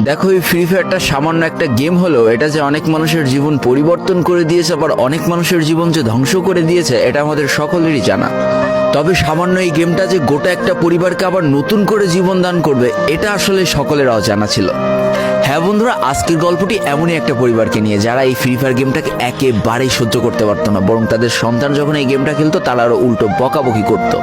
দেখো, এই ফ্রি ফায়ারটা সামান্য একটা গেম হলেও এটা যে অনেক মানুষের জীবন পরিবর্তন করে দিয়েছে, আবার অনেক মানুষের জীবন যে ধ্বংস করে দিয়েছে, এটা আমাদের সকলেরই জানা। তবে সামান্য এই গেমটা যে গোটা একটা পরিবারকে আবার নতুন করে জীবন দান করবে, এটা আসলে সকলের অজানা ছিল। হ্যাঁ বন্ধুরা, আজকের গল্পটি এমনই একটা পরিবারকে নিয়ে যারা এই ফ্রি ফায়ার গেমটাকে একেবারেই সহ্য করতে পারতো না, বরং তাদের সন্তান যখন এই গেমটা খেলতো তারা আরো উল্টো বকাবকি করতো।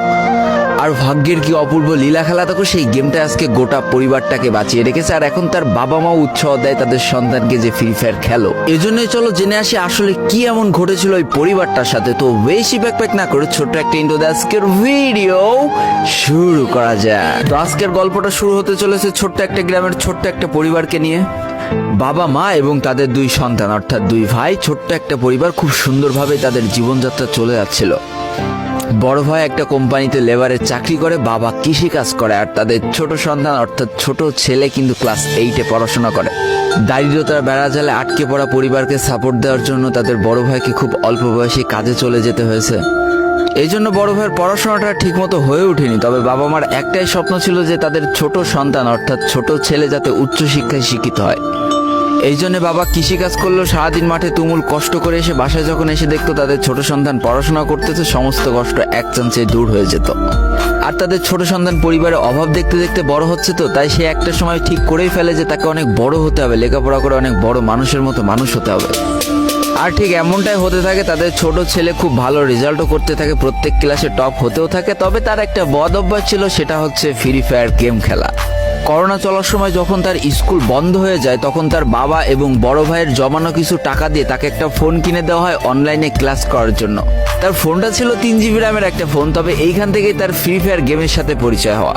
আর ভাগ্যের কি অপূর্ব লীলা খেলা, তখন সেই গেমটা আজকে গোটা পরিবারটাকে বাঁচিয়ে রেখেছে। আর এখন তার বাবা মাও উৎসাহ দেয় তাদের সন্তানকে যে ফ্রি ফায়ার খেলো। এজন্যই চলো জেনে আসি আসলে কি এমন ঘটেছিল ওই পরিবারটার সাথে। তো বেশি ব্যাকপ্যাক না করে ছোট্ট একটা ইন্ট্রো দিয়ে আজকের ভিডিও শুরু করা যায়। তো আজকের গল্পটা শুরু হতে চলেছে ছোট্ট একটা গ্রামের ছোট্ট একটা পরিবারকে নিয়ে। বাবা মা এবং তাদের দুই সন্তান অর্থাৎ দুই ভাই, ছোট্ট একটা পরিবার, খুব সুন্দরভাবে তাদের জীবনযাত্রা চলে যাচ্ছিল। বড় ভাই একটা কোম্পানিতে লেবারের চাকরি করে, বাবা কৃষি কাজ করে, আর তাদের ছোট সন্তান অর্থাৎ ছোট ছেলে কিন্তু ক্লাস 8-এ পড়াশোনা করে। দারিদ্রতার বেড়াজালে আটকে পড়া পরিবারকে সাপোর্ট দেওয়ার জন্য তাদের বড় ভাইকে খুব অল্প বয়সে কাজে চলে যেতে হয়েছে। এই জন্য বড় ভাইয়ের পড়াশোনাটা ঠিকমতো হয়ে ওঠেনি। তবে বাবা মার একটাই স্বপ্ন ছিল যে তাদের ছোট সন্তান অর্থাৎ ছোট ছেলে যাতে উচ্চশিক্ষায় শিক্ষিত হয়। এই জন্য বাবা কৃষিকাজ করলেও সারাদিন মাঠে তুমুল কষ্ট করে এসে বাসায় যখন এসে দেখতো তাদের ছোট সন্তান পড়াশোনা করতেছে, সমস্ত কষ্ট এক চান্সে দূর হয়ে যেত। আর তাদের ছোট সন্তান পরিবারের অভাব দেখতে দেখতে বড় হচ্ছে, তো তাই সে একটা সময় ঠিক করেই ফেলে যে তাকে অনেক বড় হতে হবে, লেখাপড়া করে অনেক বড় মানুষের মতো মানুষ হতে হবে। আর ঠিক এমনটাই হতে থাকে। তাদের ছোট ছেলে খুব ভালো রেজাল্টও করতে থাকে, প্রত্যেক ক্লাসে টপ হতেও থাকে। তবে তার একটা বদ অভ্যাস ছিল, সেটা হচ্ছে ফ্রি ফায়ার গেম খেলা। করোনা চলার সময় যখন তার স্কুল বন্ধ হয়ে যায়, তখন তার বাবা এবং বড় ভাইয়ের জমানো কিছু টাকা দিয়ে তাকে একটা ফোন কিনে দেওয়া হয় অনলাইনে ক্লাস করার জন্য। তার ফোনটা ছিল 3 GB র্যামের একটা ফোন। তবে এইখান থেকেই তার ফ্রি ফায়ার গেমের সাথে পরিচয় হওয়া।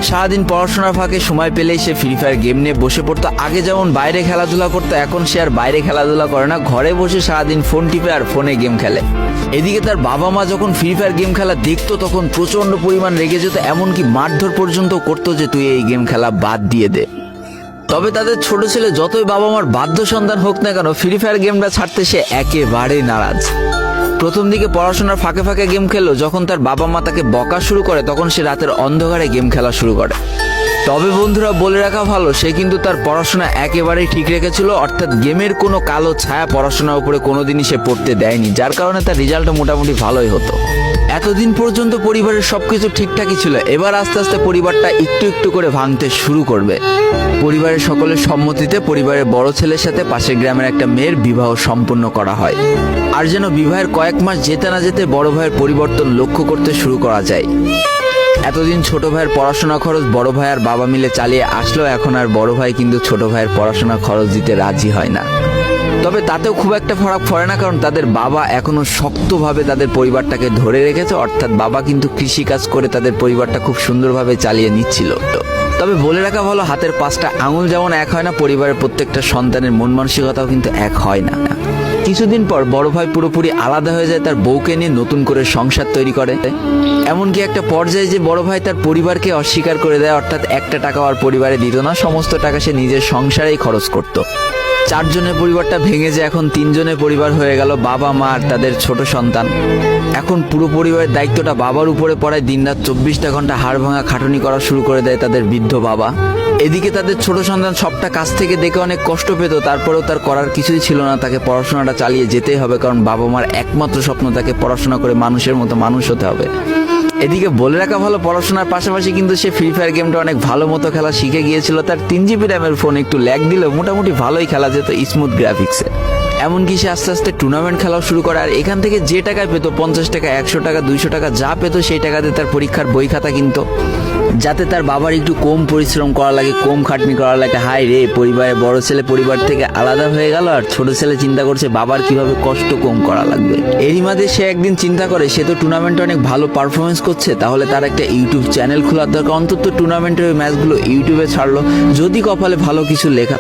সারাদিন পড়াশোনার ফাঁকে সময় পেলেই সে ফ্রি ফায়ার গেম নিয়ে বসে পড়তো। আগে যেমন বাইরে খেলাধুলা করতো, এখন সে আর বাইরে খেলাধুলা করে না, ঘরে বসে সারাদিন ফোন টিপে আর ফোনে গেম খেলে। এদিকে তার বাবা মা যখন ফ্রি ফায়ার গেম খেলা দেখতো তখন প্রচন্ড পরিমাণ রেগে যেত, এমনকি মারধর পর্যন্ত করতো যে তুই এই গেম খেলা বাদ দিয়ে দে। তবে তাদের ছোট ছেলে যতই বাবা মার বাধ্য সন্তান হোক না কেন, ফ্রি ফায়ার গেমটা ছাড়তে সে একেবারেই নারাজ। প্রথম দিকে পড়াশোনার ফাঁকে ফাঁকে গেম খেললো, যখন তার বাবা মা তাকে বকা শুরু করে তখন সে রাতের অন্ধকারে গেম খেলা শুরু করে। তবে বন্ধুরা, বলে রাখা ভালো, সে কিন্তু তার পড়াশোনা একেবারেই ঠিক রেখেছিল, অর্থাৎ গেমের কোনো কালো ছায়া পড়াশোনার উপরে কোনোদিনই সে পড়তে দেয়নি, যার কারণে তার রেজাল্টটা মোটামুটি ভালোই হতো। এতদিন পর্যন্ত পরিবারের সবকিছু ঠিকঠাকই ছিল। এবার আস্তে আস্তে পরিবারটা একটু একটু করে ভাঙতে শুরু করবে। পরিবারের সকলের সম্মতিতে পরিবারের বড় ছেলের সাথে পাশের গ্রামের একটা মেয়ের বিবাহ সম্পন্ন করা হয়। আর যেন বিবাহের কয়েক মাস যেতে না যেতে বড় ভাইয়ের পরিবর্তন লক্ষ্য করতে শুরু করা যায়। এতদিন ছোট ভাইয়ের পড়াশোনা খরচ বড় ভাই আর বাবা মিলে চালিয়ে আসলো, এখন আর বড় ভাই কিন্তু ছোট ভাইয়ের পড়াশোনা খরচ দিতে রাজি হয় না। তবে তাতেও খুব একটা ফারাক পড়ে না, কারণ তাদের বাবা এখনো শক্তভাবে তাদের পরিবারটাকে ধরে রেখেছে, অর্থাৎ বাবা কিন্তু কৃষিকাজ করে তাদের পরিবারটা খুব সুন্দরভাবে চালিয়ে নিচ্ছিল। তবে বলে রাখা ভালো, হাতের 5টা আঙুল যেমন এক হয় না, পরিবারের প্রত্যেকটা সন্তানের মন মানসিকতাও কিন্তু এক হয় না। কিছুদিন পর বড় ভাই পুরোপুরি আলাদা হয়ে যায়, তার বউকে নিয়ে নতুন করে সংসার তৈরি করে। এমনকি একটা পর্যায়ে যে বড় ভাই তার পরিবারকে অস্বীকার করে দেয়, অর্থাৎ একটা টাকাও আর পরিবারে দিত না, সমস্ত টাকা সে নিজের সংসারেই খরচ করত। 4 জনের পরিবারটা ভেঙে যায় এখন 3 জনের পরিবার হয়ে গেল, বাবা মা আর তাদের ছোট সন্তান। এখন পুরো পরিবারের দায়িত্বটা বাবার উপরে পড়ায়। দিনরাত 24টা ঘন্টা হাড় ভাঙা খাটুনি করা শুরু করে দেয় তাদের বৃদ্ধ বাবা। এদিকে তাদের ছোট সন্তান সবটা কাছ থেকে দেখে অনেক কষ্ট পেত, তারপরেও তার করার কিছুই ছিল না, তাকে পড়াশোনাটা চালিয়ে যেতেই হবে, কারণ বাবা মার একমাত্র স্বপ্ন তাকে পড়াশোনা করে মানুষের মতো মানুষ হতে হবে। এদিকে বলে রাখা ভালো, পড়াশোনার পাশাপাশি কিন্তু সে ফ্রি ফায়ার গেমটা অনেক ভালো মতো খেলা শিখে গিয়েছিল। তার 3 GB র্যামের ফোন একটু ল্যাগ দিলেও মোটামুটি ভালোই খেলা যেত স্মুথ গ্রাফিক্সে। এমনকি সে আস্তে আস্তে টুর্নামেন্ট খেলাও শুরু করে। আর এখান থেকে যে টাকায় পেত, 50 টাকা, 100 টাকা, 200 টাকা যা পেত, সেই টাকাতে তার পরীক্ষার বই খাতা কিনতো, যাতে তার বাবার একটু কম পরিশ্রম করা লাগে, কম খাটনি করা লাগে। হাই রে, পরিবারের বড় ছেলে পরিবার থেকে আলাদা হয়ে গেল, আর ছোট ছেলে চিন্তা করছে বাবার কিভাবে কষ্ট কম করা লাগবে। এরই মাঝে সে একদিন চিন্তা করে, সে তো টুর্নামেন্টে অনেক ভালো পারফরমেন্স করছে, তাহলে তার একটা ইউটিউব চ্যানেল খোলার দরকার। অন্তত টুর্নামেন্টের ম্যাচগুলো ইউটিউবে ছাড়লো, যদি কপালে ভালো কিছু লেখা